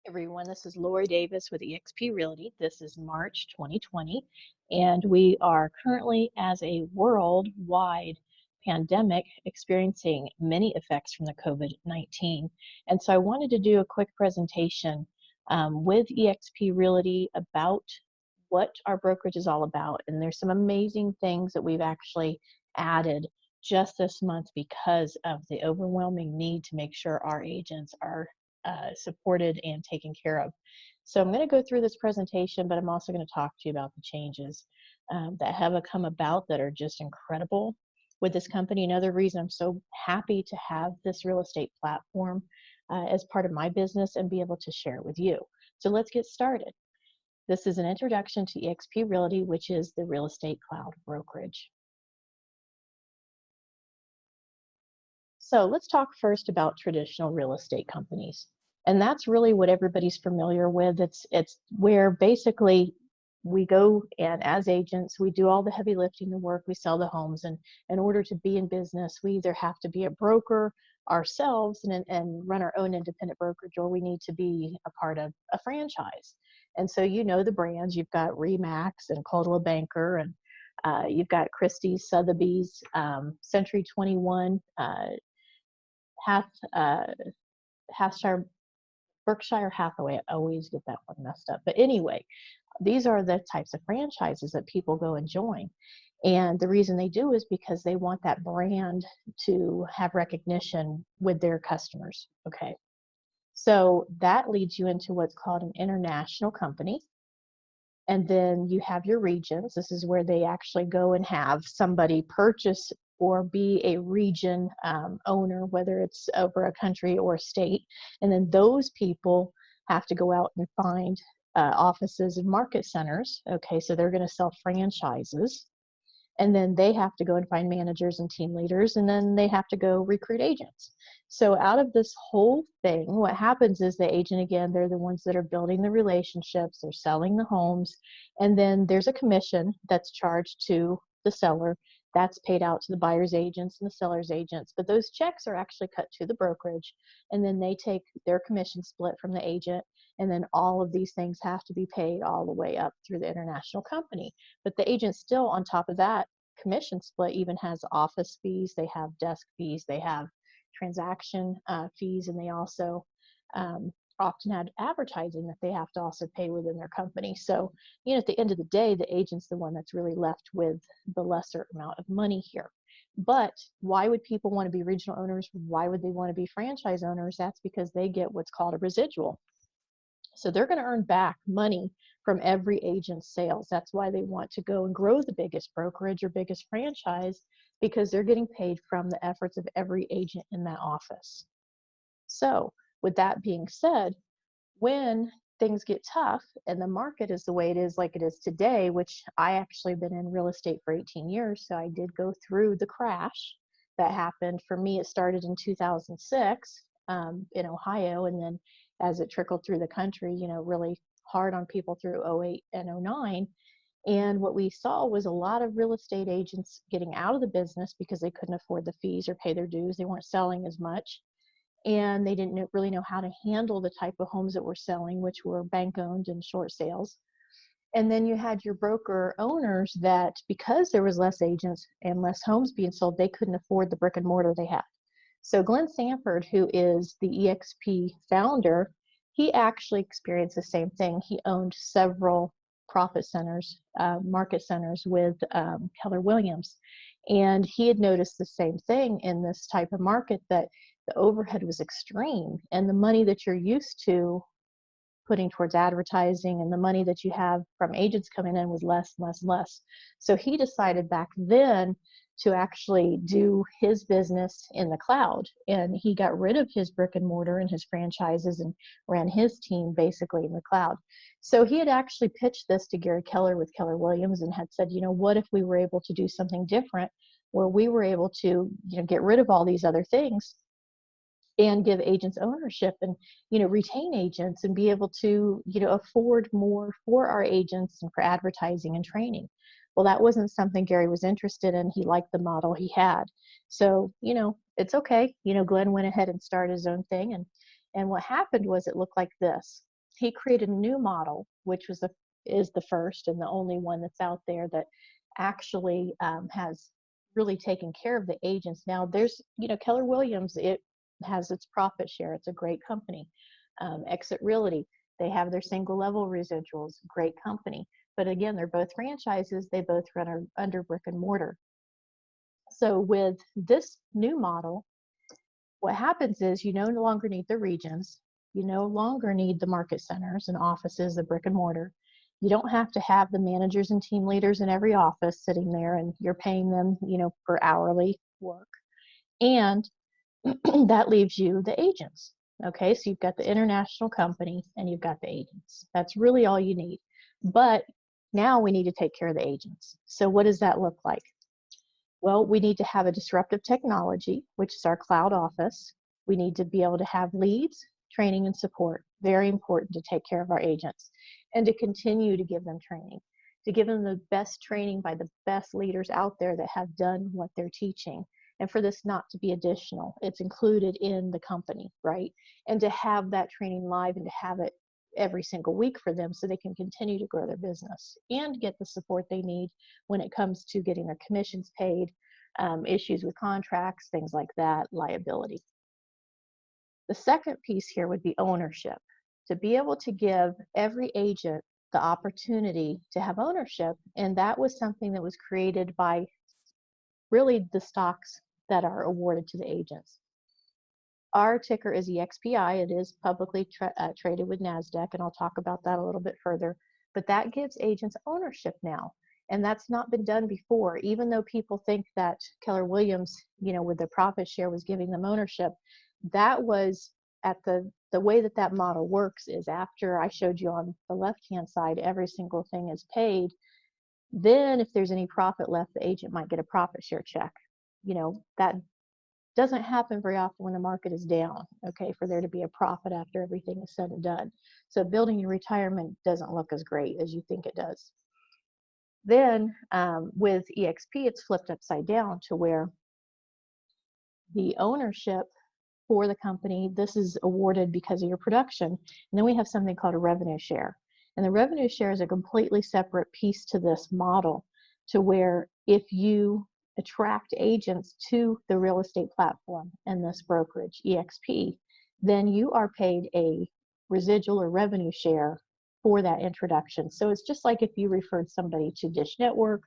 Everyone, this is Laurie Davis with Exp Realty. This is March 2020, and we are currently, as a worldwide pandemic, experiencing many effects from the COVID-19. And so I wanted to do a quick presentation with Exp Realty about what our brokerage is all about. And there's some amazing things that we've actually added just this month because of the overwhelming need to make sure our agents are supported and taken care of. So I'm going to go through this presentation, but I'm also going to talk to you about the changes that have come about that are just incredible with this company. Another reason I'm so happy to have this real estate platform as part of my business and be able to share it with you. So let's get started. This is an introduction to Exp Realty, which is the real estate cloud brokerage. So let's talk first about traditional real estate companies. And that's really what everybody's familiar with. It's where basically we go and as agents, we do all the heavy lifting, the work, we sell the homes. And in order to be in business, we either have to be a broker ourselves and run our own independent brokerage, or we need to be a part of a franchise. And so you know the brands, you've got Remax and Coldwell Banker, and you've got Christie's, Sotheby's, Century 21, Hathshire, Berkshire Hathaway. I always get that one messed up. But anyway, these are the types of franchises that people go and join. And the reason they do is because they want that brand to have recognition with their customers. Okay. So that leads you into what's called an international company. And then you have your regions. This is where they actually go and have somebody purchase or be a region owner, whether it's over a country or a state. And then those people have to go out and find offices and market centers. Okay, so they're going to sell franchises. And then they have to go and find managers and team leaders, and then they have to go recruit agents. So out of this whole thing, what happens is the agent, again, they're the ones that are building the relationships, they're selling the homes, and then there's a commission that's charged to the seller. That's paid out to the buyer's agents and the seller's agents, but those checks are actually cut to the brokerage, and then they take their commission split from the agent, and then all of these things have to be paid all the way up through the international company. But the agent still, on top of that commission split, even has office fees, they have desk fees, they have transaction fees, and they also often have advertising that they have to also pay within their company. So, at the end of the day, the agent's the one that's really left with the lesser amount of money here. But why would people want to be regional owners? Why would they want to be franchise owners? That's because they get what's called a residual. So they're going to earn back money from every agent's sales. That's why they want to go and grow the biggest brokerage or biggest franchise, because they're getting paid from the efforts of every agent in that office. So with that being said, when things get tough and the market is the way it is, like it is today, which I actually been in real estate for 18 years, so I did go through the crash that happened. For me, it started in 2006 in Ohio, and then as it trickled through the country, really hard on people through 08 and 09. And what we saw was a lot of real estate agents getting out of the business because they couldn't afford the fees or pay their dues. They weren't selling as much, and they didn't really know how to handle the type of homes that were selling, which were bank owned and short sales. And then you had your broker owners that, because there was less agents and less homes being sold, they couldn't afford the brick and mortar they had. So Glenn Sanford, who is the EXP founder, he actually experienced the same thing. He owned several profit centers, market centers with Keller Williams. And he had noticed the same thing in this type of market, that the overhead was extreme, and the money that you're used to putting towards advertising and the money that you have from agents coming in was less, less, less. So he decided back then to actually do his business in the cloud, and he got rid of his brick and mortar and his franchises and ran his team basically in the cloud. So he had actually pitched this to Gary Keller with Keller Williams and had said, what if we were able to do something different, where we were able to get rid of all these other things and give agents ownership and retain agents and be able to afford more for our agents and for advertising and training. Well, that wasn't something Gary was interested in. He liked the model he had. So it's okay. Glenn went ahead and started his own thing, and what happened was it looked like this. he created a new model, which is the first and the only one that's out there that actually has really taken care of the agents. Now there's, Keller Williams, it has its profit share. It's a great company. Exit Realty, they have their single level residuals, great company. But again, they're both franchises. They both run under brick and mortar. So with this new model, what happens is you no longer need the regions. You no longer need the market centers and offices, the brick and mortar. You don't have to have the managers and team leaders in every office sitting there and you're paying them, per hourly work. And that leaves you the agents. Okay, so you've got the international company and you've got the agents. That's really all you need. But now we need to take care of the agents. So what does that look like? Well, we need to have a disruptive technology, which is our cloud office. We need to be able to have leads, training, and support. Very important to take care of our agents and to continue to give them training, to give them the best training by the best leaders out there that have done what they're teaching. And for this not to be additional, it's included in the company, right? And to have that training live and to have it every single week for them so they can continue to grow their business and get the support they need when it comes to getting their commissions paid, issues with contracts, things like that, liability. The second piece here would be ownership. To be able to give every agent the opportunity to have ownership, and that was something that was created by really the stocks that are awarded to the agents. Our ticker is EXPI. It is publicly traded with NASDAQ, and I'll talk about that a little bit further. But that gives agents ownership now, and that's not been done before. Even though people think that Keller Williams, with the profit share was giving them ownership, that was at the way that model works is after I showed you on the left-hand side, every single thing is paid. Then if there's any profit left, the agent might get a profit share check. That doesn't happen very often when the market is down, okay, for there to be a profit after everything is said and done. So building your retirement doesn't look as great as you think it does. Then with EXP, it's flipped upside down to where the ownership for the company, this is awarded because of your production. And then we have something called a revenue share. And the revenue share is a completely separate piece to this model, to where if you attract agents to the real estate platform and this brokerage, EXP, then you are paid a residual or revenue share for that introduction. So it's just like if you referred somebody to Dish Network,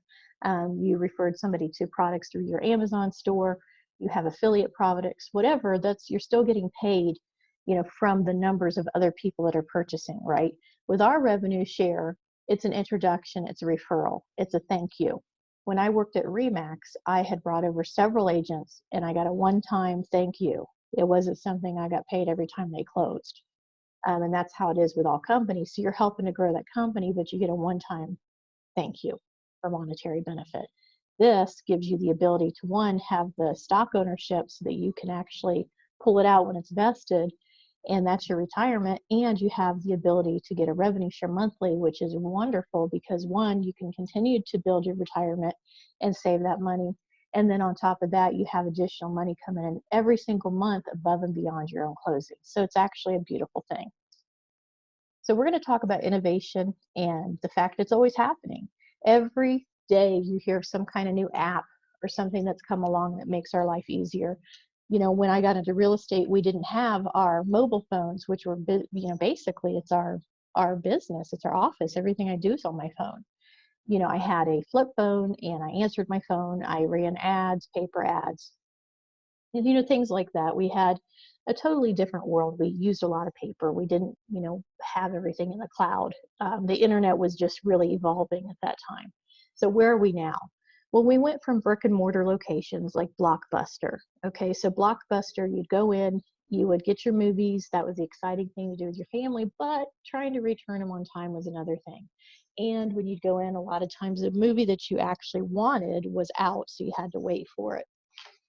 you referred somebody to products through your Amazon store, you have affiliate products, whatever, you're still getting paid, from the numbers of other people that are purchasing, right? With our revenue share, it's an introduction, it's a referral, it's a thank you. When I worked at Remax, I had brought over several agents and I got a one-time thank you. It wasn't something I got paid every time they closed. And that's how it is with all companies. So you're helping to grow that company, but you get a one-time thank you for monetary benefit. This gives you the ability to, one, have the stock ownership so that you can actually pull it out when it's vested, and that's your retirement, and you have the ability to get a revenue share monthly, which is wonderful because, one, you can continue to build your retirement and save that money, and then on top of that, you have additional money coming in every single month above and beyond your own closing. So it's actually a beautiful thing. So we're going to talk about innovation and the fact it's always happening. Every day you hear of some kind of new app or something that's come along that makes our life easier. When I got into real estate, we didn't have our mobile phones, which were, basically it's our business, it's our office. Everything I do is on my phone. I had a flip phone and I answered my phone. I ran ads, paper ads, and, things like that. We had a totally different world. We used a lot of paper. We didn't, have everything in the cloud. The internet was just really evolving at that time. So where are we now? Well, we went from brick and mortar locations like Blockbuster. Okay, so Blockbuster, you'd go in, you would get your movies. That was the exciting thing to do with your family, but trying to return them on time was another thing. And when you'd go in, a lot of times the movie that you actually wanted was out, so you had to wait for it.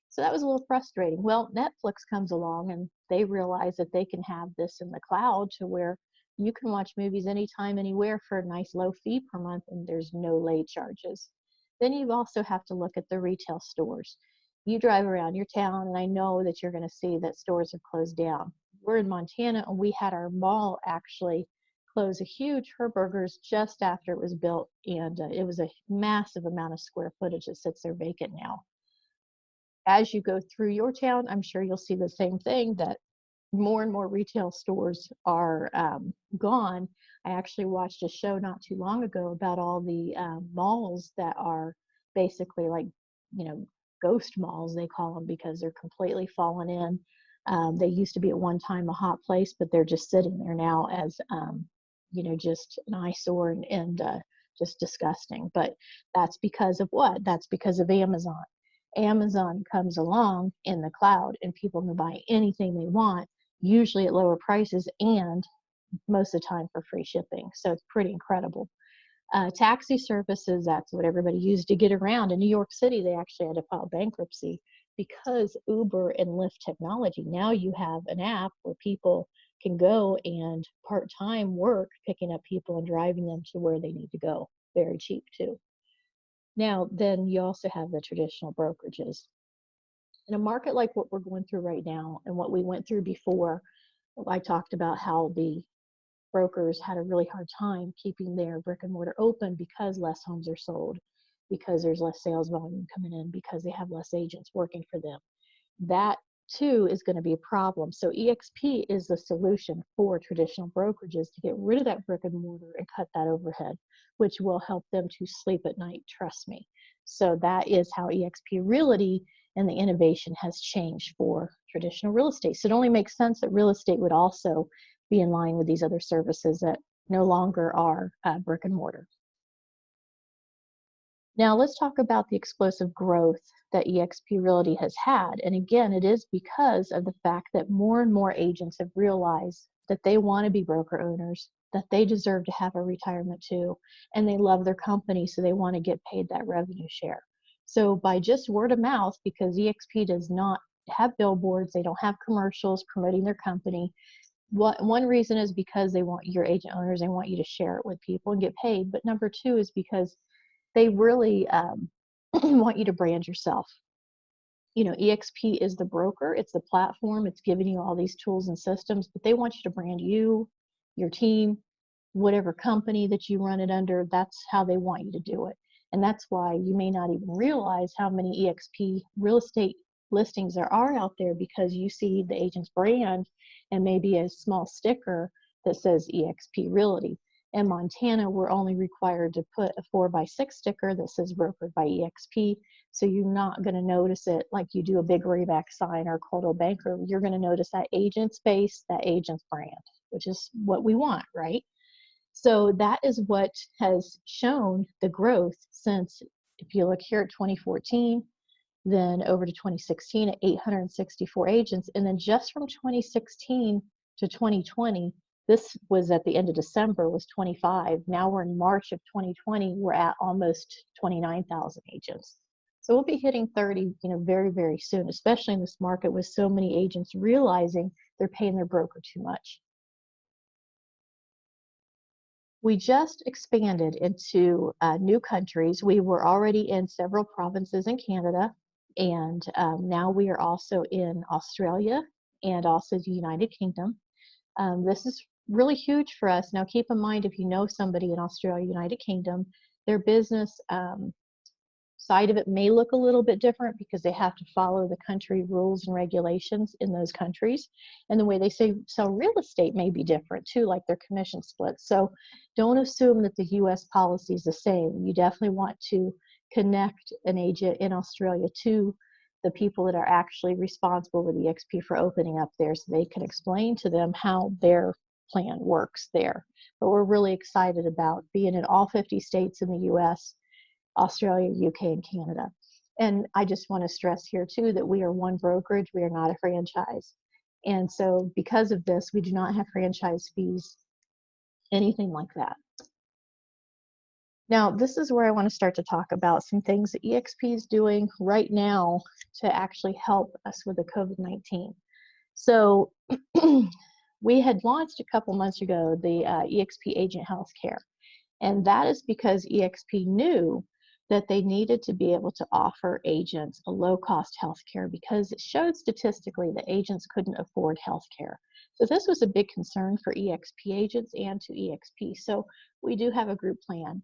So that was a little frustrating. Well, Netflix comes along and they realize that they can have this in the cloud to where you can watch movies anytime, anywhere for a nice low fee per month, and there's no late charges. Then you also have to look at the retail stores. You drive around your town, and I know that you're going to see that stores have closed down. We're in Montana, and we had our mall actually close a huge Herberger's just after it was built, and it was a massive amount of square footage that sits there vacant now. As you go through your town, I'm sure you'll see the same thing, that more and more retail stores are gone. I actually watched a show not too long ago about all the malls that are basically like, ghost malls, they call them, because they're completely fallen in. They used to be at one time a hot place, but they're just sitting there now as, just an eyesore and just disgusting. But that's because of what? That's because of Amazon. Amazon comes along in the cloud, and people can buy anything they want, usually at lower prices, and most of the time for free shipping. So it's pretty incredible. Taxi services, that's what everybody used to get around. In New York City, they actually had to file bankruptcy because Uber and Lyft technology. Now you have an app where people can go and part-time work picking up people and driving them to where they need to go. Very cheap too. Now, then you also have the traditional brokerages. In a market like what we're going through right now and what we went through before, I talked about how the brokers had a really hard time keeping their brick and mortar open because less homes are sold, because there's less sales volume coming in, because they have less agents working for them. That too is going to be a problem. So EXP is the solution for traditional brokerages to get rid of that brick and mortar and cut that overhead, which will help them to sleep at night, trust me. So that is how EXP Realty and the innovation has changed for traditional real estate. So it only makes sense that real estate would also be in line with these other services that no longer are brick and mortar. Now let's talk about the explosive growth that EXP Realty has had. And again, it is because of the fact that more and more agents have realized that they want to be broker owners, that they deserve to have a retirement too, and they love their company, so they want to get paid that revenue share. So by just word of mouth, because EXP does not have billboards, they don't have commercials promoting their company. One reason is because they want your agent owners, they want you to share it with people and get paid. But number two is because they really want you to brand yourself. EXP is the broker, it's the platform, it's giving you all these tools and systems, but they want you to brand you, your team, whatever company that you run it under. That's how they want you to do it. And that's why you may not even realize how many EXP real estate listings there are out there, because you see the agent's brand and maybe a small sticker that says EXP Realty. In Montana, we're only required to put a 4x6 sticker that says brokered by EXP. So you're not going to notice it like you do a big Remax sign or Coldwell Banker. You're going to notice that agent's face, that agent's brand, which is what we want, right? So that is what has shown the growth since, if you look here at 2014, then over to 2016 at 864 agents. And then just from 2016 to 2020, this was at the end of December, was 25. Now we're in March of 2020, we're at almost 29,000 agents. So we'll be hitting 30, very, very soon, especially in this market with so many agents realizing they're paying their broker too much. We just expanded into new countries. We were already in several provinces in Canada, and now we are also in Australia and also the United Kingdom. This is really huge for us. Now keep in mind, if you know somebody in Australia, United Kingdom, their business side of it may look a little bit different because they have to follow the country rules and regulations in those countries. And the way they sell real estate may be different too, like their commission splits. So don't assume that the US policy is the same. You definitely want to connect an agent in Australia to the people that are actually responsible with EXP for opening up there, so they can explain to them how their plan works there. But we're really excited about being in all 50 states in the US, Australia, UK, and Canada. And I just want to stress here too that we are one brokerage, we are not a franchise. And so because of this, we do not have franchise fees, anything like that. Now, this is where I want to start to talk about some things that EXP is doing right now to actually help us with the COVID-19. So we had launched a couple months ago the Exp Agent Healthcare. And that is because EXP knew that they needed to be able to offer agents a low-cost healthcare because it showed statistically that agents couldn't afford healthcare. So this was a big concern for EXP agents and to EXP. So we do have a group plan,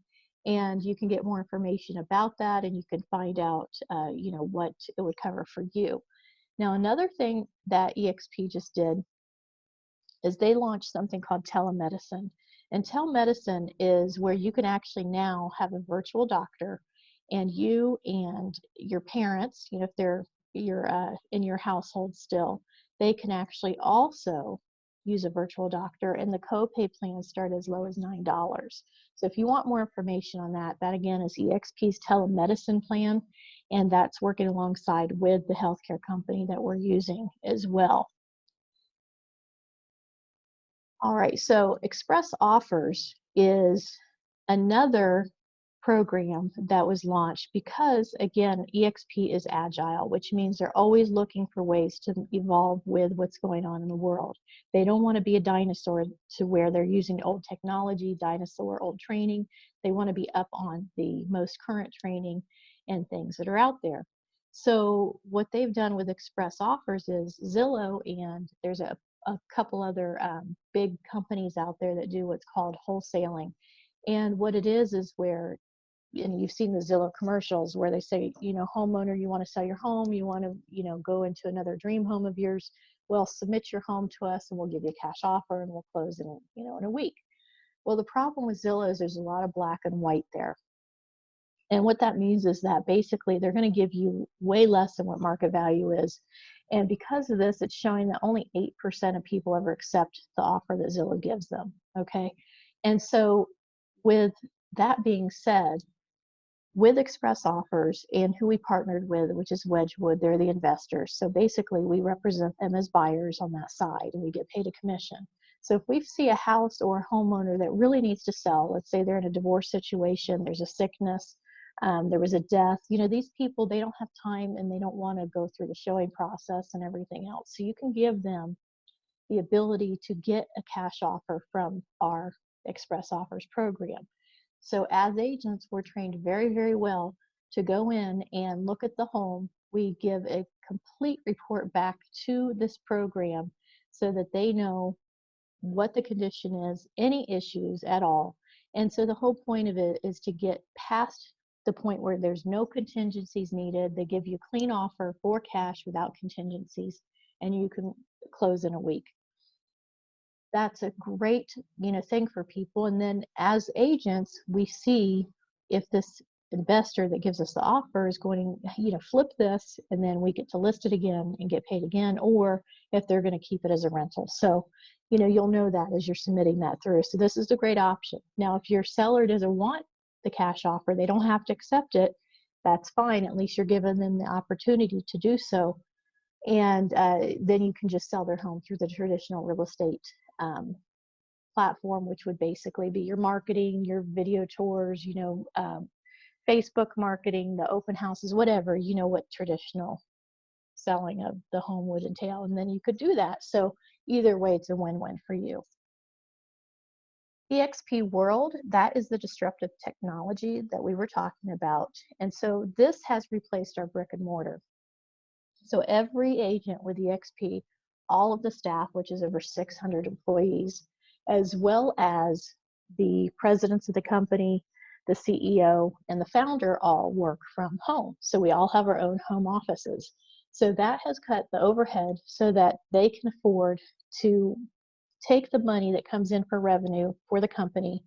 and you can get more information about that, and you can find out, what it would cover for you. Now, another thing that EXP just did is they launched something called Telemedicine. And telemedicine is where you can actually now have a virtual doctor, and you and your parents, if you're in your household still, they can actually also use a virtual doctor, and the copay plans start as low as $9. So if you want more information on that, that again is EXP's telemedicine plan, and that's working alongside with the healthcare company that we're using as well. All right, so Express Offers is another program that was launched because, again, EXP is agile, which means they're always looking for ways to evolve with what's going on in the world. They don't want to be a dinosaur to where they're using old technology, dinosaur, old training. They want to be up on the most current training and things that are out there. So what they've done with Express Offers is Zillow, and there's a couple other big companies out there that do what's called wholesaling. And what it is where, and you've seen the Zillow commercials where they say, homeowner, you want to sell your home, you want to, go into another dream home of yours, well, submit your home to us and we'll give you a cash offer and we'll close in, in a week. Well, the problem with Zillow is there's a lot of black and white there. And what that means is that basically they're going to give you way less than what market value is. And because of this, it's showing that only 8% of people ever accept the offer that Zillow gives them, okay? And so with that being said, with Express Offers and who we partnered with, which is Wedgwood, they're the investors. So basically we represent them as buyers on that side and we get paid a commission. So if we see a house or a homeowner that really needs to sell, let's say they're in a divorce situation, there's a sickness, there was a death, these people, they don't have time and they don't want to go through the showing process and everything else. So you can give them the ability to get a cash offer from our Express Offers program. So as agents, we're trained very, very well to go in and look at the home. We give a complete report back to this program so that they know what the condition is, any issues at all. And so the whole point of it is to get past the point where there's no contingencies needed. They give you a clean offer for cash without contingencies, and you can close in a week. That's a great, thing for people. And then as agents, we see if this investor that gives us the offer is going to, flip this, and then we get to list it again and get paid again, or if they're going to keep it as a rental. So, you'll know that as you're submitting that through. So this is a great option. Now, if your seller doesn't want the cash offer, they don't have to accept it. That's fine. At least you're giving them the opportunity to do so. And then you can just sell their home through the traditional real estate platform, which would basically be your marketing, your video tours, Facebook marketing, the open houses, whatever, what traditional selling of the home would entail. And then you could do that. So either way, it's a win-win for you. EXP World, that is the disruptive technology that we were talking about. And so this has replaced our brick and mortar. So every agent with EXP, all of the staff, which is over 600 employees, as well as the presidents of the company, the CEO, and the founder all work from home. So we all have our own home offices. So that has cut the overhead so that they can afford to take the money that comes in for revenue for the company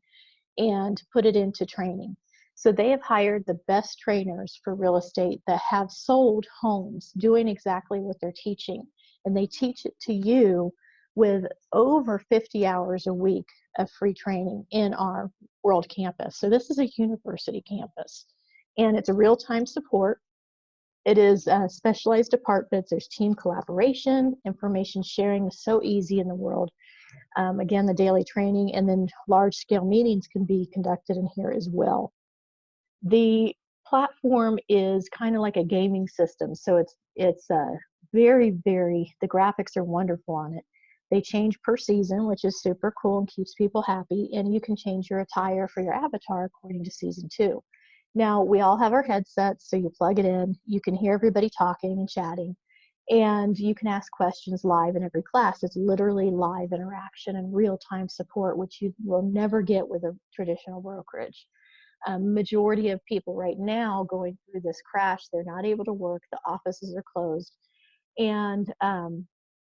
and put it into training. So they have hired the best trainers for real estate that have sold homes doing exactly what they're teaching. And they teach it to you with over 50 hours a week of free training in our world campus. So this is a university campus, and it's a real-time support. It is specialized departments. There's team collaboration. Information sharing is so easy in the world. Again, the daily training, and then large-scale meetings can be conducted in here as well. The platform is kind of like a gaming system, so it's very, very, the graphics are wonderful on it. They change per season, which is super cool and keeps people happy, and you can change your attire for your avatar according to season 2. Now, we all have our headsets, so you plug it in, you can hear everybody talking and chatting, and you can ask questions live in every class. It's literally live interaction and real-time support, which you will never get with a traditional brokerage. Majority of people right now going through this crash, they're not able to work, the offices are closed, and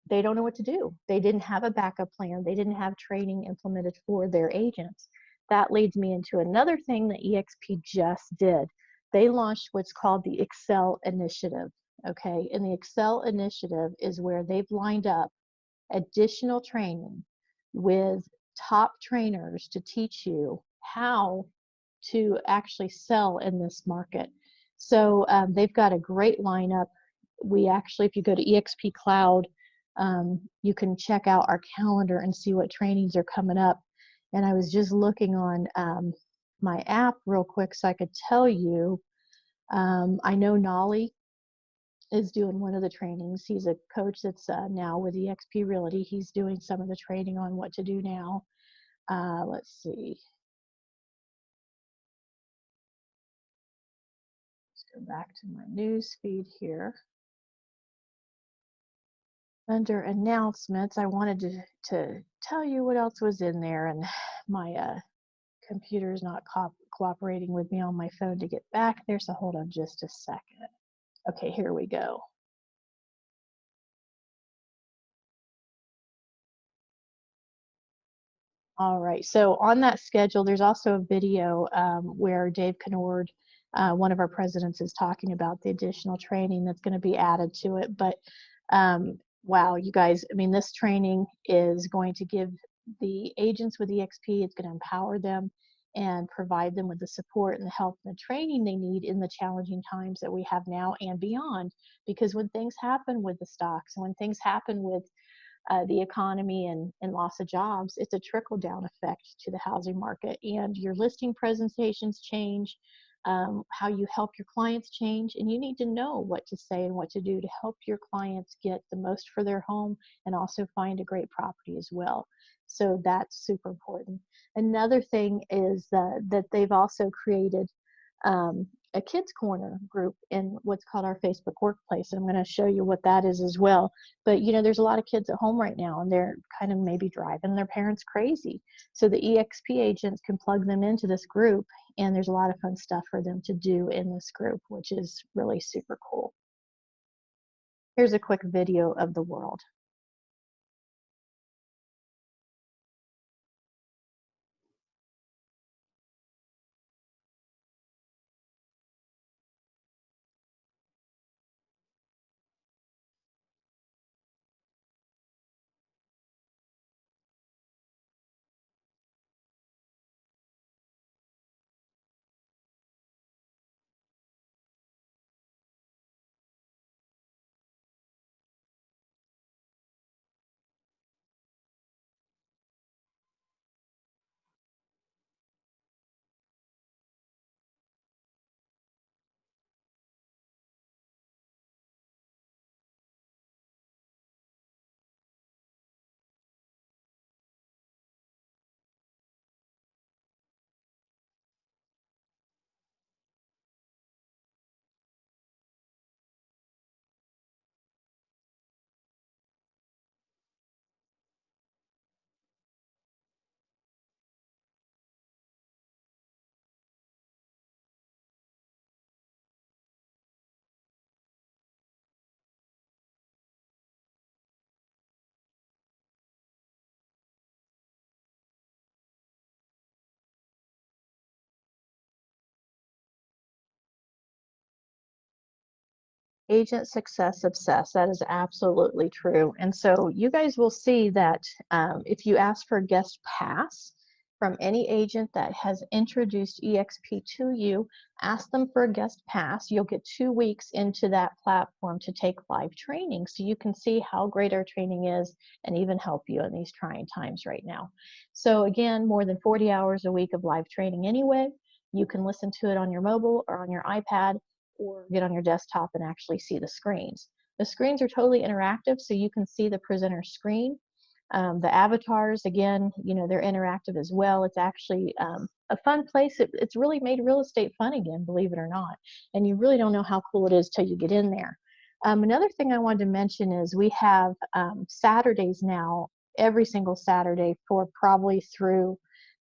they don't know what to do. They didn't have a backup plan. They didn't have training implemented for their agents. That leads me into another thing that EXP just did. They launched what's called the Excel Initiative. Okay, and the Excel Initiative is where they've lined up additional training with top trainers to teach you how to actually sell in this market. So they've got a great lineup. We actually, if you go to EXP Cloud, you can check out our calendar and see what trainings are coming up. And I was just looking on my app real quick so I could tell you. I know Nolly is doing one of the trainings. He's a coach that's now with Exp Realty. He's doing some of the training on what to do now. Let's see. Let's go back to my news feed here. Under announcements, I wanted to tell you what else was in there, and my computer is not cooperating with me on my phone to get back there, so hold on just a second. Okay, here we go. All right, so on that schedule, there's also a video where Dave Kennord, one of our presidents, is talking about the additional training that's going to be added to it. But wow, you guys, I mean, this training is going to give the agents with EXP, it's going to empower them and provide them with the support and the help and the training they need in the challenging times that we have now and beyond. Because when things happen with the stocks, when things happen with the economy and loss of jobs, it's a trickle down effect to the housing market. And your listing presentations change, how you help your clients change, and you need to know what to say and what to do to help your clients get the most for their home and also find a great property as well. So that's super important. Another thing is that they've also created a kids corner group in what's called our Facebook workplace. I'm going to show you what that is as well. But you know, there's a lot of kids at home right now and they're kind of maybe driving their parents crazy. So the EXP agents can plug them into this group, and there's a lot of fun stuff for them to do in this group, which is really super cool. Here's a quick video of the world. Agent success obsessed. That is absolutely true. And so you guys will see that if you ask for a guest pass from any agent that has introduced EXP to you, ask them for a guest pass. You'll get 2 weeks into that platform to take live training so you can see how great our training is and even help you in these trying times right now. So again, more than 40 hours a week of live training anyway. You can listen to it on your mobile or on your iPad, or get on your desktop and actually see the screens. The screens are totally interactive, so you can see the presenter screen. The avatars, again, you know, they're interactive as well. It's actually a fun place. It's really made real estate fun again, believe it or not. And you really don't know how cool it is till you get in there. Another thing I wanted to mention is we have Saturdays now, every single Saturday for probably through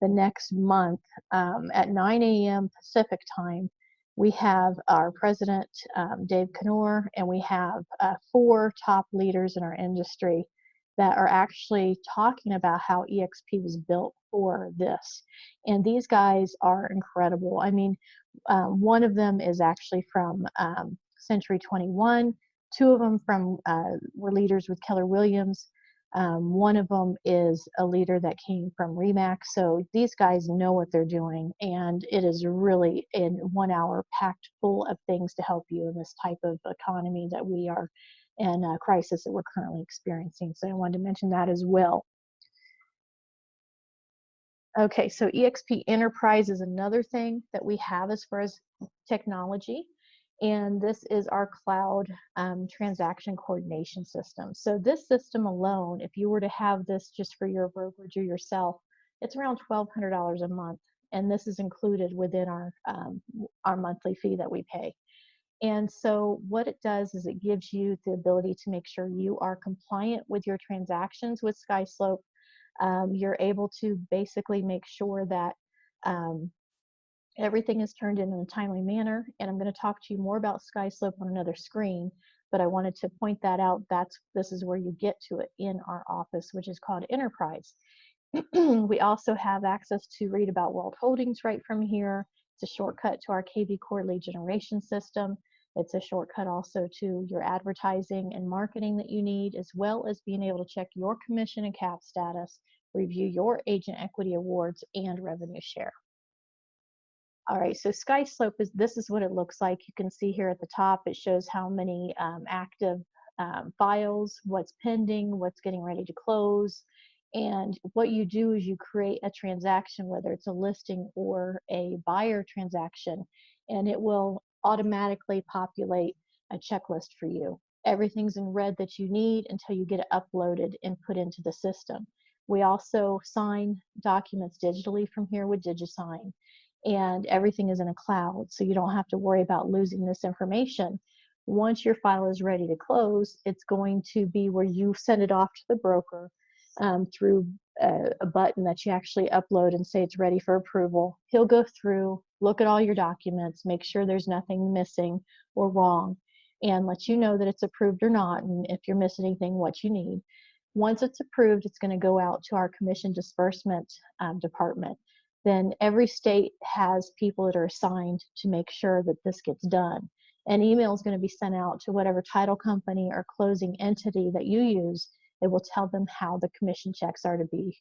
the next month at 9 a.m. Pacific time. We have our president, Dave Canor, and we have 4 top leaders in our industry that are actually talking about how EXP was built for this. And these guys are incredible. I mean, one of them is actually from Century 21. 2 of them were leaders with Keller Williams. One of them is a leader that came from Remax. So these guys know what they're doing, and it is really in 1 hour packed full of things to help you in this type of economy that we are and crisis that we're currently experiencing. So I wanted to mention that as well. Okay, so EXP Enterprise is another thing that we have as far as technology, and this is our cloud transaction coordination system. So this system alone, if you were to have this just for your brokerage or yourself, it's around $1,200 a month, and this is included within our monthly fee that we pay. And so what it does is it gives you the ability to make sure you are compliant with your transactions with SkySlope. You're able to basically make sure that everything is turned in a timely manner. And I'm going to talk to you more about SkySlope on another screen, but I wanted to point that out. This is where you get to it in our office, which is called Enterprise. We also have access to read about World Holdings right from here. It's a shortcut to our KV Core lead generation system. It's a shortcut also to your advertising and marketing that you need, as well as being able to check your commission and cap status, review your agent equity awards, and revenue share. All right, so SkySlope this is what it looks like. You can see here at the top, it shows how many active files, what's pending, what's getting ready to close. And what you do is you create a transaction, whether it's a listing or a buyer transaction, and it will automatically populate a checklist for you. Everything's in red that you need until you get it uploaded and put into the system. We also sign documents digitally from here with DigiSign, and everything is in a cloud, so you don't have to worry about losing this information. Once your file is ready to close, it's going to be where you send it off to the broker through a button that you actually upload and say it's ready for approval. He'll go through, look at all your documents, make sure there's nothing missing or wrong, and let you know that it's approved or not, and if you're missing anything, what you need. Once it's approved, it's going to go out to our commission disbursement department. Then every state has people that are assigned to make sure that this gets done. An email is going to be sent out to whatever title company or closing entity that you use. It will tell them how the commission checks are to be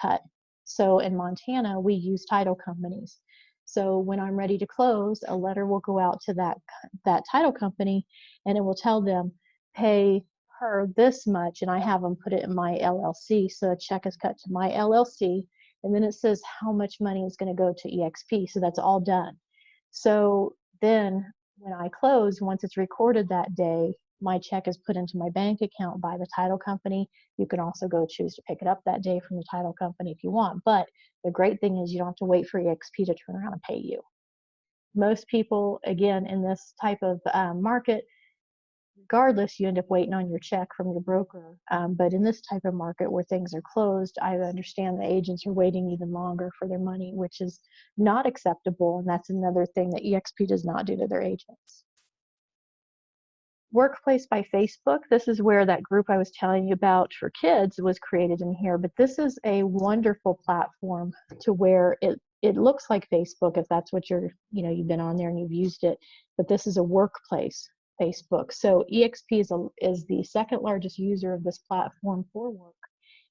cut. So in Montana, we use title companies. So when I'm ready to close, a letter will go out to that title company, and it will tell them, pay her this much, and I have them put it in my LLC. So a check is cut to my LLC, and then it says how much money is going to go to EXP. So that's all done. So then when I close, once it's recorded that day, my check is put into my bank account by the title company. You can also go choose to pick it up that day from the title company if you want. But the great thing is you don't have to wait for EXP to turn around and pay you. Most people, again, in this type of market, regardless, you end up waiting on your check from your broker. But in this type of market where things are closed, I understand the agents are waiting even longer for their money, which is not acceptable. And that's another thing that EXP does not do to their agents. Workplace by Facebook. This is where that group I was telling you about for kids was created in here. But this is a wonderful platform to where it looks like Facebook, if that's what you've been on there and you've used it. But this is a workplace Facebook. So EXP is the second largest user of this platform for work.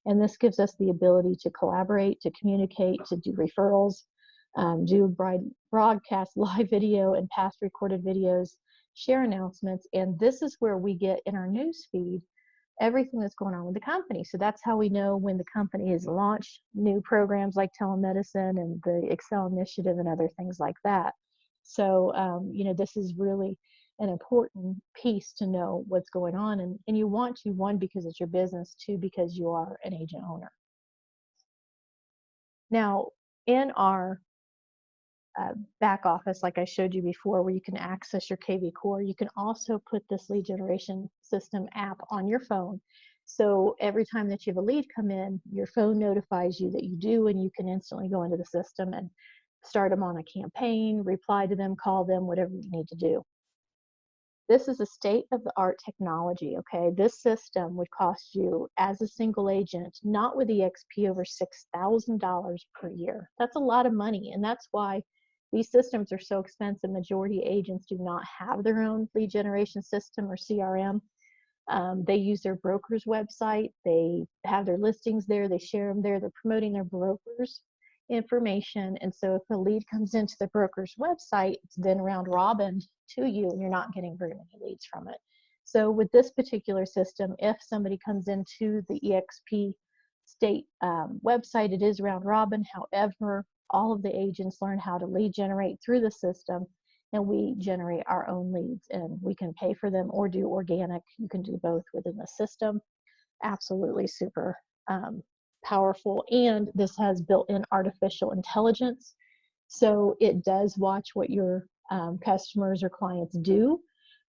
And this gives us the ability to collaborate, to communicate, to do referrals, do broadcast live video and past recorded videos, share announcements. And this is where we get in our news feed everything that's going on with the company. So that's how we know when the company has launched new programs like telemedicine and the Excel initiative and other things like that. So, this is really an important piece to know what's going on. And you want to, one, because it's your business, two, because you are an agent owner. Now, in our back office, like I showed you before, where you can access your KV Core, you can also put this lead generation system app on your phone. So every time that you have a lead come in, your phone notifies you that you do, and you can instantly go into the system and start them on a campaign, reply to them, call them, whatever you need to do. This is a state-of-the-art technology, okay? This system would cost you, as a single agent, not with EXP, over $6,000 per year. That's a lot of money, and that's why these systems are so expensive. Majority of agents do not have their own lead generation system or CRM. They use their broker's website. They have their listings there. They share them there. They're promoting their broker's information. And so if a lead comes into the broker's website, it's then round robin to you, and you're not getting very many leads from it. So with this particular system, if somebody comes into the EXP state website, it is round robin. However, all of the agents learn how to lead generate through the system, and we generate our own leads, and we can pay for them or do organic. You can do both within the system. Absolutely super powerful. And this has built-in artificial intelligence. So it does watch what your customers or clients do,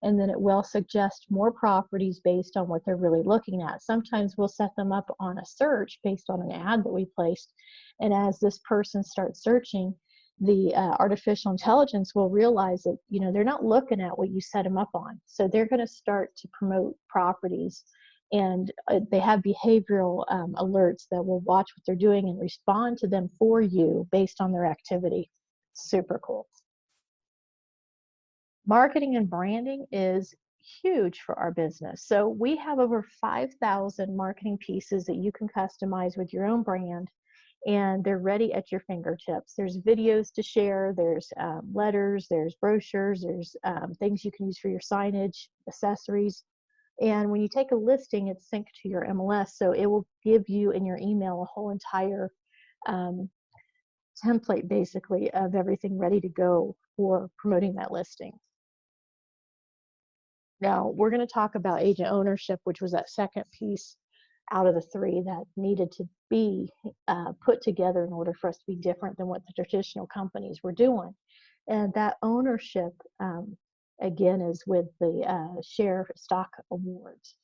and then it will suggest more properties based on what they're really looking at. Sometimes we'll set them up on a search based on an ad that we placed, and as this person starts searching, the artificial intelligence will realize that, you know, they're not looking at what you set them up on. So they're going to start to promote properties, and they have behavioral alerts that will watch what they're doing and respond to them for you based on their activity. Super cool. Marketing and branding is huge for our business. So we have over 5,000 marketing pieces that you can customize with your own brand, and they're ready at your fingertips. There's videos to share, there's letters, there's brochures, there's things you can use for your signage, accessories. And when you take a listing, it's synced to your MLS, so it will give you in your email a whole entire template, basically, of everything ready to go for promoting that listing. Now, we're going to talk about agent ownership, which was that second piece out of the three that needed to be put together in order for us to be different than what the traditional companies were doing. And that ownership, again, is with the share stock awards.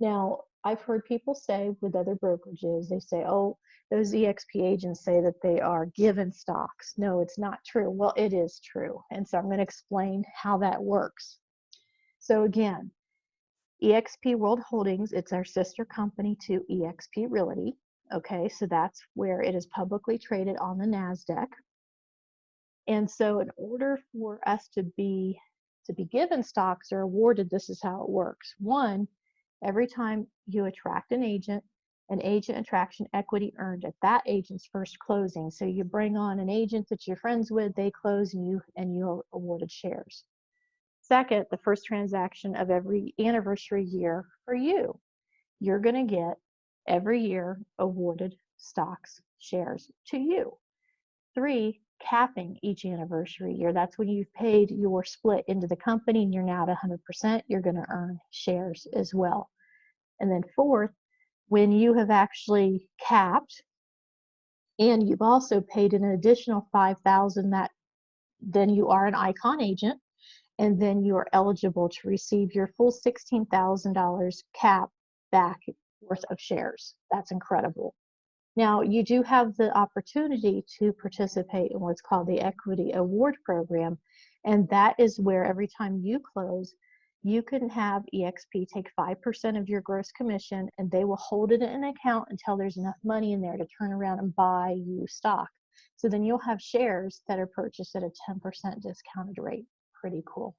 Now, I've heard people say with other brokerages, they say, oh, those EXP agents say that they are given stocks. No, it's not true. Well, it is true. And so I'm going to explain how that works. So again, EXP World Holdings, it's our sister company to EXP Realty. Okay, so that's where it is publicly traded on the NASDAQ. And so in order for us to be given stocks or awarded, this is how it works. One, every time you attract an agent attraction equity earned at that agent's first closing. So you bring on an agent that you're friends with, they close, and you are awarded shares. Second, the first transaction of every anniversary year for you, you're going to get every year awarded stocks, shares to you. Three, capping each anniversary year. That's when you've paid your split into the company and you're now at 100%, you're going to earn shares as well. And then fourth, when you have actually capped and you've also paid an additional $5,000, that then you are an icon agent, and then you are eligible to receive your full $16,000 cap back worth of shares. That's incredible. Now, you do have the opportunity to participate in what's called the Equity Award Program, and that is where every time you close, you can have EXP take 5% of your gross commission, and they will hold it in an account until there's enough money in there to turn around and buy you stock. So then you'll have shares that are purchased at a 10% discounted rate. Pretty cool.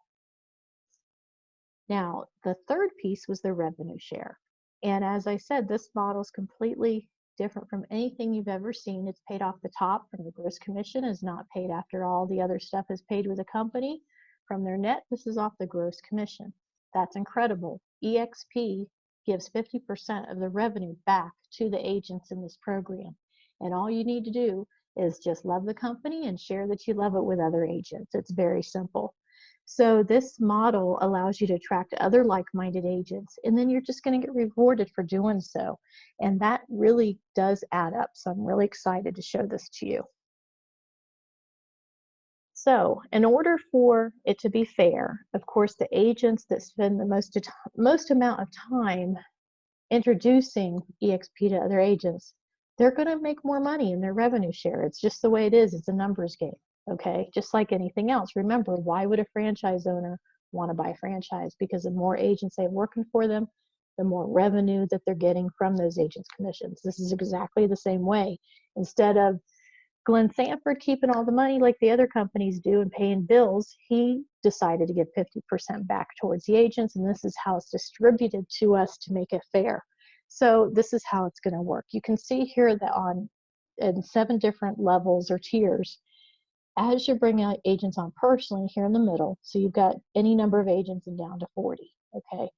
Now, the third piece was the revenue share. And as I said, this model is completely different from anything you've ever seen. It's paid off the top from the gross commission, is not paid after all the other stuff is paid with a company. From their net, this is off the gross commission. That's incredible. EXP gives 50% of the revenue back to the agents in this program. And all you need to do is just love the company and share that you love it with other agents. It's very simple. So this model allows you to attract other like-minded agents, and then you're just going to get rewarded for doing so. And that really does add up. So I'm really excited to show this to you. So in order for it to be fair, of course, the agents that spend the most amount of time introducing EXP to other agents, they're going to make more money in their revenue share. It's just the way it is. It's a numbers game. Okay, just like anything else. Remember, why would a franchise owner want to buy a franchise? Because the more agents they have working for them, the more revenue that they're getting from those agents' commissions. This is exactly the same way. Instead of Glenn Sanford keeping all the money like the other companies do and paying bills, he decided to give 50% back towards the agents, and this is how it's distributed to us to make it fair. So this is how it's going to work. You can see here that in 7 different levels or tiers, as you're bringing out agents on personally here in the middle, so you've got any number of agents and down to 40, okay?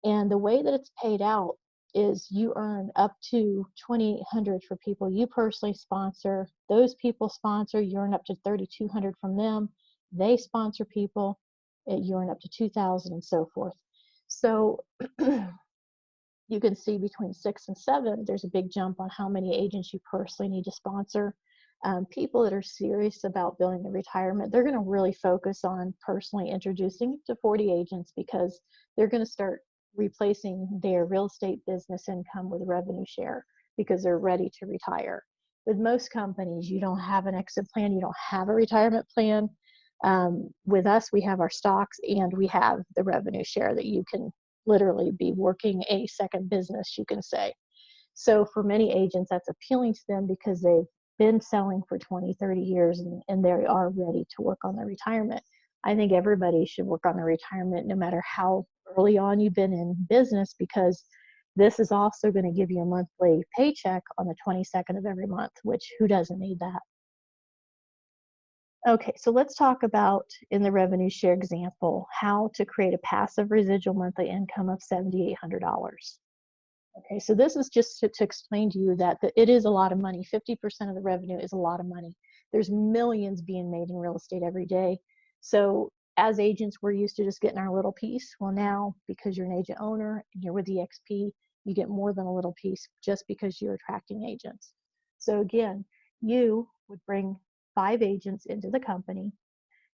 And the way that it's paid out is you earn up to $2,800 for people you personally sponsor. Those people sponsor, you earn up to $3,200 from them. They sponsor people, you earn up to $2,000 and so forth. So you can see between 6 and 7, there's a big jump on how many agents you personally need to sponsor. People that are serious about building their retirement, they're going to really focus on personally introducing to 40 agents because they're going to start replacing their real estate business income with revenue share because they're ready to retire. With most companies, you don't have an exit plan, you don't have a retirement plan. With us, we have our stocks and we have the revenue share that you can literally be working a second business, you can say. So for many agents, that's appealing to them because they've been selling for 20, 30 years and they are ready to work on their retirement. I think everybody should work on their retirement no matter how early on you've been in business, because this is also going to give you a monthly paycheck on the 22nd of every month, which who doesn't need that? Okay, so let's talk about, in the revenue share example, how to create a passive residual monthly income of $7,800. Okay, so this is just to explain to you that it is a lot of money. 50% of the revenue is a lot of money. There's millions being made in real estate every day. So as agents, we're used to just getting our little piece. Well, now, because you're an agent owner and you're with EXP, you get more than a little piece just because you're attracting agents. So again, you would bring 5 agents into the company.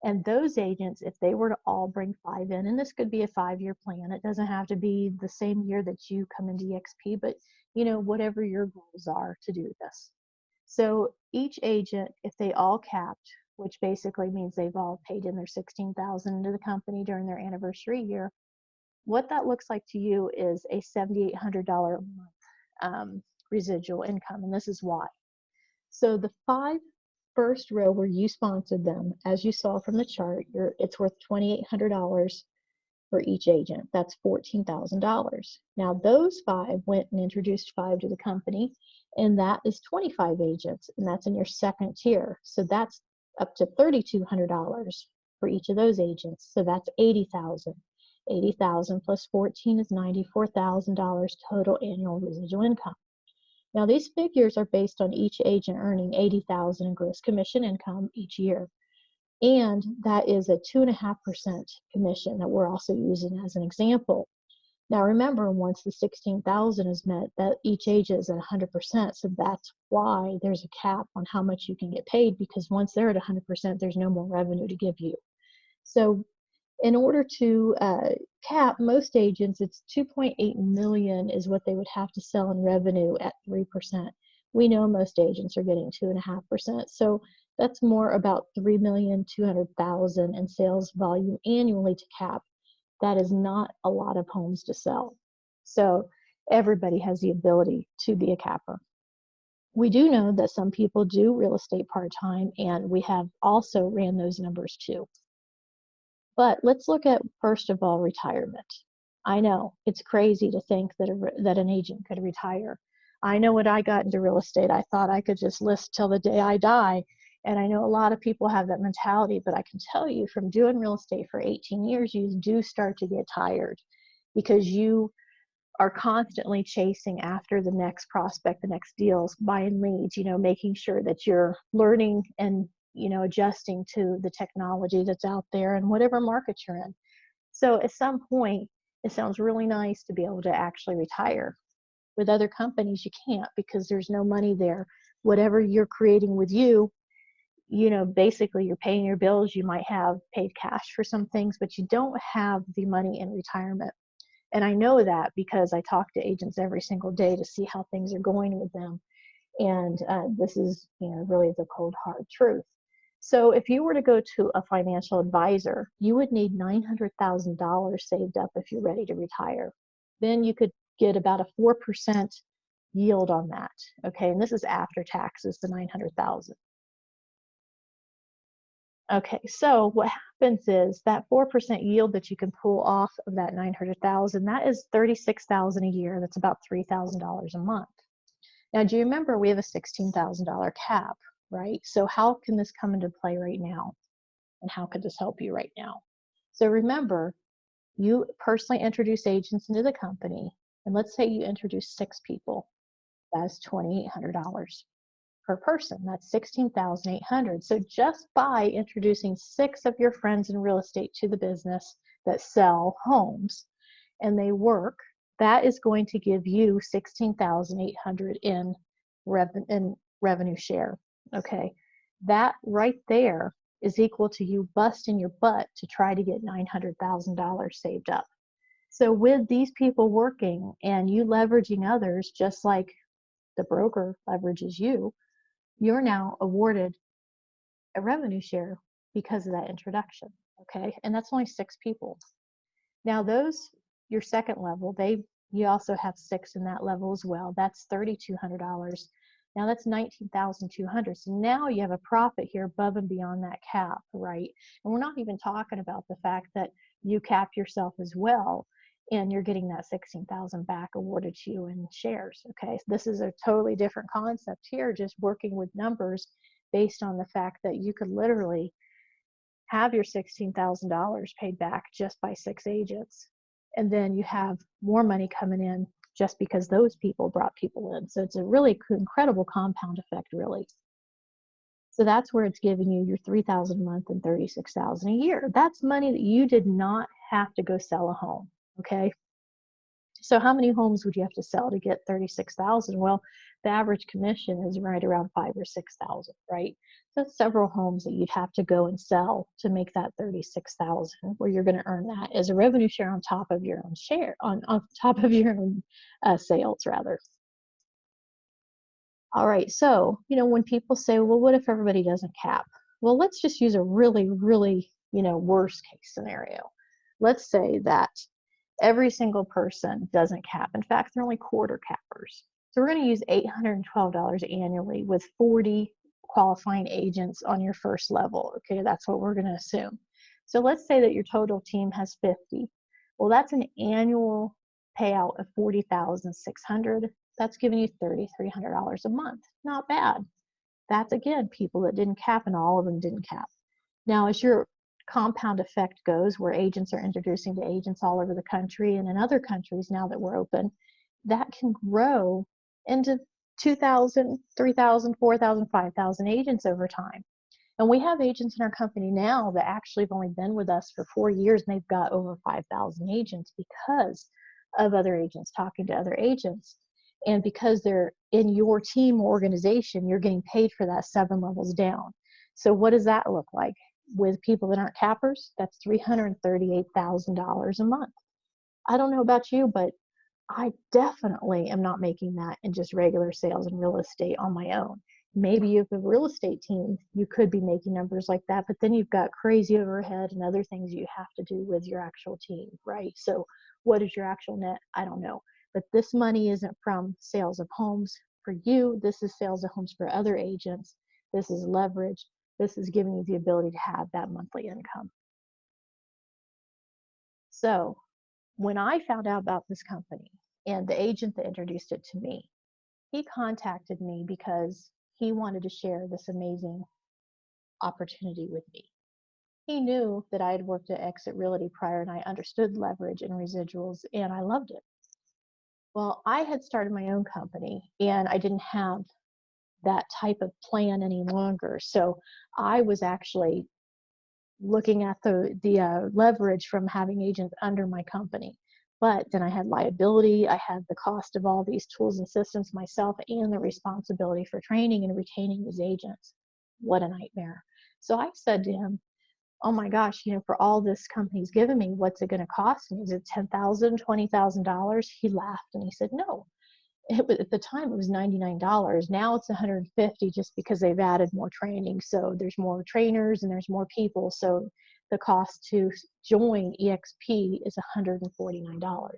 And those agents, if they were to all bring 5 in, and this could be a 5-year plan, it doesn't have to be the same year that you come into EXP, but whatever your goals are to do this. So each agent, if they all capped, which basically means they've all paid in their $16,000 into the company during their anniversary year, what that looks like to you is a $7,800 a month residual income, and this is why. So the 5 first row where you sponsored them, as you saw from the chart, it's worth $2,800 for each agent. That's $14,000. Now those 5 went and introduced 5 to the company, and that is 25 agents, and that's in your second tier. So that's up to $3,200 for each of those agents. So that's $80,000. 80,000 plus 14 is $94,000 total annual residual income. Now these figures are based on each agent earning $80,000 in gross commission income each year. And that is a 2.5% commission that we're also using as an example. Now remember, once the 16,000 is met, that each agent is at 100%. So that's why there's a cap on how much you can get paid, because once they're at 100%, there's no more revenue to give you. So in order to cap, most agents, it's 2.8 million is what they would have to sell in revenue at 3%. We know most agents are getting 2.5%. So that's more about 3,200,000 in sales volume annually to cap. That is not a lot of homes to sell. So everybody has the ability to be a capper. We do know that some people do real estate part-time, and we have also ran those numbers too. But let's look at, first of all, retirement. I know it's crazy to think that an agent could retire. I know when I got into real estate, I thought I could just list till the day I die. And I know a lot of people have that mentality, but I can tell you from doing real estate for 18 years, you do start to get tired because you are constantly chasing after the next prospect, the next deals, buying leads, making sure that you're learning and adjusting to the technology that's out there and whatever market you're in. So at some point, it sounds really nice to be able to actually retire. With other companies, you can't, because there's no money there. Whatever you're creating with basically you're paying your bills. You might have paid cash for some things, but you don't have the money in retirement. And I know that because I talk to agents every single day to see how things are going with them. And this is, really the cold hard truth. So if you were to go to a financial advisor, you would need $900,000 saved up if you're ready to retire. Then you could get about a 4% yield on that. Okay, and this is after taxes, the $900,000. Okay, so what happens is that 4% yield that you can pull off of that $900,000, that is $36,000 a year. That's about $3,000 a month. Now, do you remember we have a $16,000 cap, right? So how can this come into play right now? And how could this help you right now? So remember, you personally introduce agents into the company, and let's say you introduce 6 people. That's $2,800 per person. That's $16,800. So just by introducing 6 of your friends in real estate to the business that sell homes and they work, that is going to give you $16,800 in revenue share. Okay, that right there is equal to you busting your butt to try to get $900,000 saved up. So with these people working and you leveraging others, just like the broker leverages you, you're now awarded a revenue share because of that introduction. Okay, and that's only 6 people. Now those, your second level, you also have 6 in that level as well. That's $3,200. Now that's $19,200. So now you have a profit here above and beyond that cap, right? And we're not even talking about the fact that you cap yourself as well, and you're getting that $16,000 back awarded to you in shares. Okay, so this is a totally different concept here, just working with numbers based on the fact that you could literally have your $16,000 paid back just by 6 agents. And then you have more money coming in just because those people brought people in. So it's a really incredible compound effect, really. So that's where it's giving you your $3,000 a month and $36,000 a year. That's money that you did not have to go sell a home. Okay. So how many homes would you have to sell to get $36,000? Well, the average commission is right around $5,000 or $6,000, right? So that's several homes that you'd have to go and sell to make that $36,000, where you're going to earn that as a revenue share on top of your own share, on top of your own sales, rather. All right, so when people say, well, what if everybody doesn't cap? Well, let's just use a really, really worst case scenario. Let's say that every single person doesn't cap. In fact, they're only quarter cappers. So we're going to use $812 annually with 40 qualifying agents on your first level. Okay, that's what we're going to assume. So let's say that your total team has 50. Well, that's an annual payout of $40,600. That's giving you $3,300 a month. Not bad. That's, again, people that didn't cap, and all of them didn't cap. Now, as your compound effect goes, where agents are introducing to agents all over the country and in other countries now that we're open, that can grow into 2,000, 3,000, 4,000, 5,000 agents over time. And we have agents in our company now that actually have only been with us for 4 years, and they've got over 5,000 agents because of other agents talking to other agents. And because they're in your team organization, you're getting paid for that 7 levels down. So what does that look like? With people that aren't cappers, that's $338,000 a month. I don't know about you, but I definitely am not making that in just regular sales and real estate on my own. Maybe you have a real estate team, you could be making numbers like that, but then you've got crazy overhead and other things you have to do with your actual team, right? So what is your actual net? I don't know. But this money isn't from sales of homes for you. This is sales of homes for other agents. This is leverage. This is giving you the ability to have that monthly income. So when I found out about this company and the agent that introduced it to me, he contacted me because he wanted to share this amazing opportunity with me. He knew that I had worked at Exit Realty prior, and I understood leverage and residuals, and I loved it. Well, I had started my own company, and I didn't have that type of plan any longer. So I was actually looking at the leverage from having agents under my company. But then I had liability, I had the cost of all these tools and systems myself, and the responsibility for training and retaining these agents. What a nightmare. So I said to him, oh my gosh, for all this company's given me, what's it going to cost me? Is it $10,000, $20,000? He laughed and he said, no. At the time it was $99. Now it's $150 just because they've added more training. So there's more trainers and there's more people. So the cost to join EXP is $149.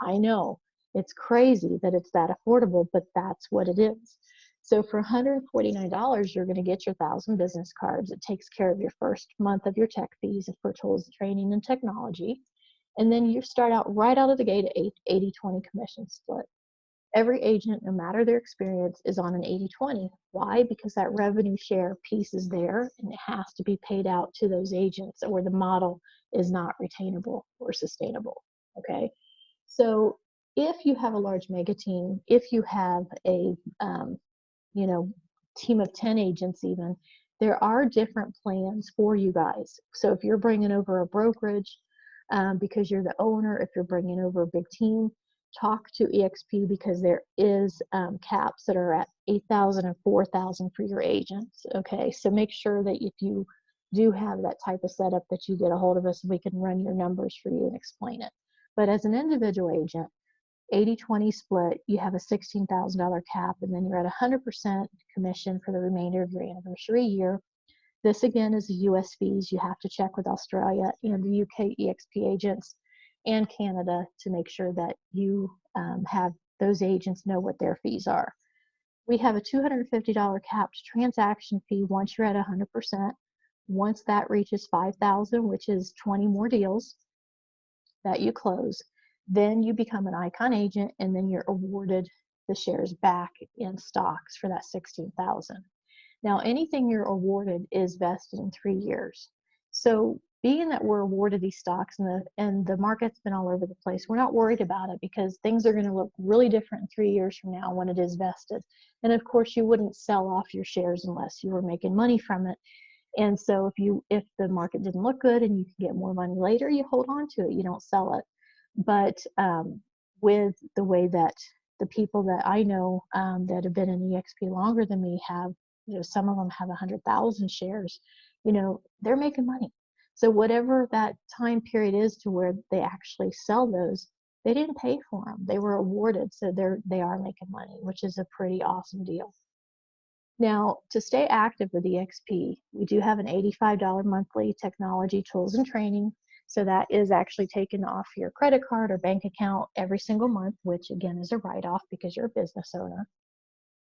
I know it's crazy that it's that affordable, but that's what it is. So for $149, you're going to get your 1,000 business cards. It takes care of your first month of your tech fees for tools, training, and technology. And then you start out right out of the gate at 80-20 commission split. Every agent, no matter their experience, is on an 80-20. Why? Because that revenue share piece is there and it has to be paid out to those agents, or the model is not retainable or sustainable. Okay. So if you have a large mega team, if you have a team of 10 agents even, there are different plans for you guys. So if you're bringing over a brokerage because you're the owner, if you're bringing over a big team, talk to EXP because there is caps that are at 8,000 and 4,000 for your agents. Okay, so make sure that if you do have that type of setup that you get a hold of us, we can run your numbers for you and explain it. But as an individual agent, 80-20 split, you have a $16,000 cap, and then you're at 100% commission for the remainder of your anniversary year. This again is the US fees. You have to check with Australia and the UK EXP agents and Canada to make sure that you have those agents know what their fees are. We have a $250 capped transaction fee once you're at 100%. Once that reaches 5,000, which is 20 more deals that you close, then you become an icon agent, and then you're awarded the shares back in stocks for that 16,000. Now, anything you're awarded is vested in 3 years. So being that we're awarded these stocks and the market's been all over the place, we're not worried about it because things are going to look really different in 3 years from now when it is vested. And of course, you wouldn't sell off your shares unless you were making money from it. And so if the market didn't look good and you can get more money later, you hold on to it, you don't sell it. But with the way that the people that I know that have been in EXP longer than me have, some of them have 100,000 shares, they're making money. So whatever that time period is to where they actually sell those, they didn't pay for them. They were awarded, so they are making money, which is a pretty awesome deal. Now, to stay active with EXP, we do have an $85 monthly technology tools and training. So that is actually taken off your credit card or bank account every single month, which again is a write-off because you're a business owner.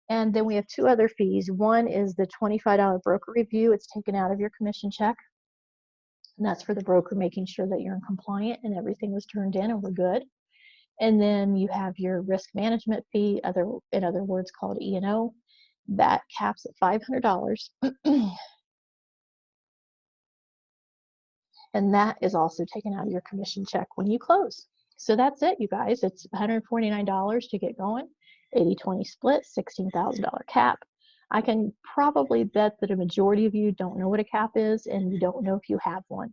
And then we have two other fees. One is the $25 broker review. It's taken out of your commission check. And that's for the broker making sure that you're in compliant and everything was turned in and we're good. And then you have your risk management fee, in other words called E&O. That caps at $500. And that is also taken out of your commission check when you close. So that's it, you guys. It's $149 to get going, 80-20 split, $16,000 cap. I can probably bet that a majority of you don't know what a cap is and you don't know if you have one.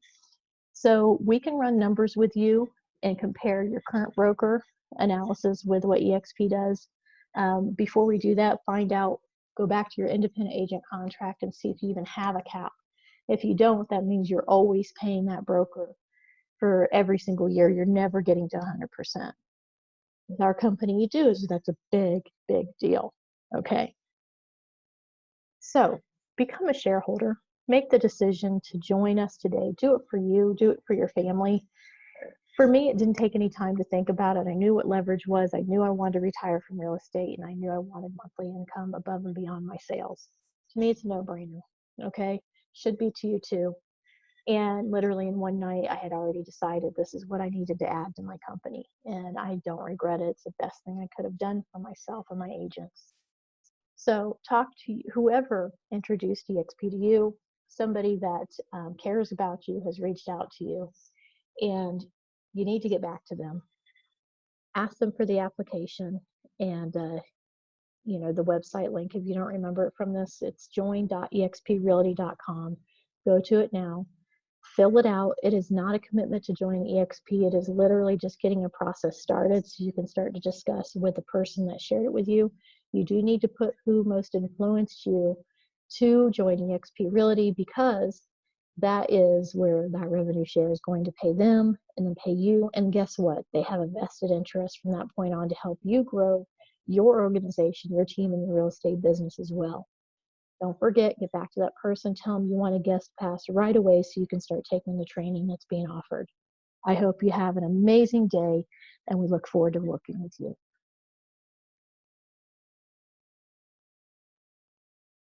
So we can run numbers with you and compare your current broker analysis with what EXP does. Before we do that, go back to your independent agent contract and see if you even have a cap. If you don't, that means you're always paying that broker for every single year. You're never getting to 100%. With our company, you do, so that's a big, big deal. Okay. So become a shareholder. Make the decision to join us today. Do it for you. Do it for your family. For me, it didn't take any time to think about it. I knew what leverage was. I knew I wanted to retire from real estate, and I knew I wanted monthly income above and beyond my sales. To me, it's a no-brainer. Okay. Should be to you too. And literally in one night, I had already decided this is what I needed to add to my company. And I don't regret it. It's the best thing I could have done for myself and my agents. So talk to whoever introduced EXP to you, somebody that cares about you, has reached out to you, and you need to get back to them. Ask them for the application, and the website link. If you don't remember it from this, it's join.exprealty.com. Go to it now. Fill it out. It is not a commitment to join EXP. It is literally just getting a process started so you can start to discuss with the person that shared it with you. You do need to put who most influenced you to join EXP Realty, because that is where that revenue share is going to pay them and then pay you. And guess what? They have a vested interest from that point on to help you grow your organization, your team, and your real estate business as well. Don't forget, get back to that person, tell them you want a guest pass right away so you can start taking the training that's being offered. I hope you have an amazing day, and we look forward to working with you.